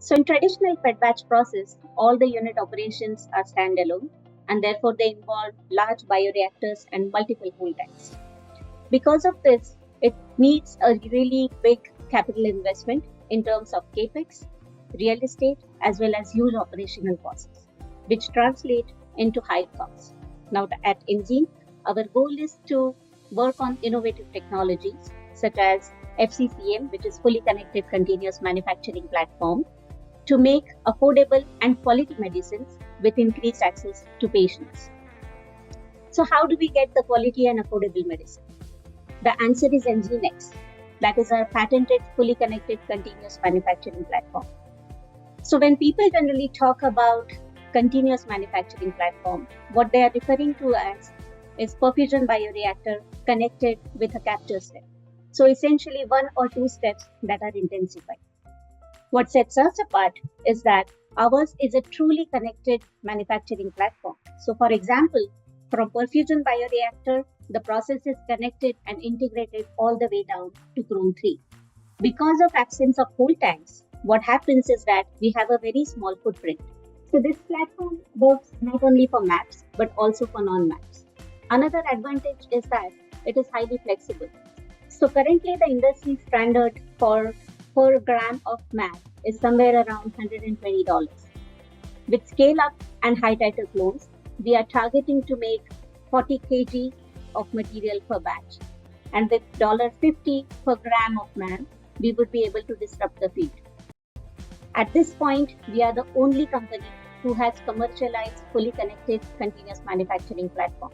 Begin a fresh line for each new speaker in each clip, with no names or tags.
So in traditional fed batch process, all the unit operations are standalone and therefore they involve large bioreactors and multiple cool tanks. Because of this, it needs a really big capital investment in terms of capex, real estate, as well as huge operational costs, which translate into high costs. Now at Enzene, our goal is to work on innovative technologies such as FCCM, which is fully connected continuous manufacturing platform, to make affordable and quality medicines with increased access to patients. So how do we get the quality and affordable medicine? The answer is NGeneX. That is our patented, fully connected, continuous manufacturing platform. So when people generally talk about continuous manufacturing platform, what they are referring to as is perfusion bioreactor connected with a capture step. So essentially 1 or 2 steps that are intensified. What sets us apart is that ours is a truly connected manufacturing platform. So for example, from perfusion bioreactor, the process is connected and integrated all the way down to Chrome 3. Because of absence of cold tanks, what happens is that we have a very small footprint. So this platform works not only for MABs, but also for non-MABs. Another advantage is that it is highly flexible. So currently the industry standard for per gram of MAB is somewhere around $120. With scale up and high titer clones, we are targeting to make 40 kg of material per batch. And with $50 per gram of MAB, we would be able to disrupt the field. At this point, we are the only company who has commercialized fully connected continuous manufacturing platform.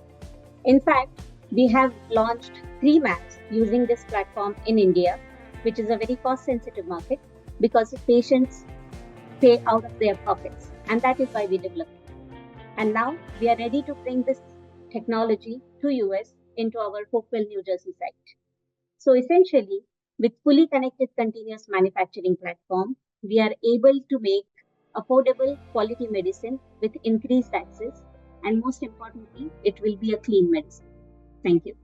In fact, we have launched 3 MABs using this platform in India, which is a very cost-sensitive market because patients pay out of their pockets, and that is why we developed it. And now we are ready to bring this technology to US into our Hopewell, New Jersey site. So essentially, with fully connected continuous manufacturing platform, we are able to make affordable quality medicine with increased access, and most importantly, it will be a clean medicine. Thank you.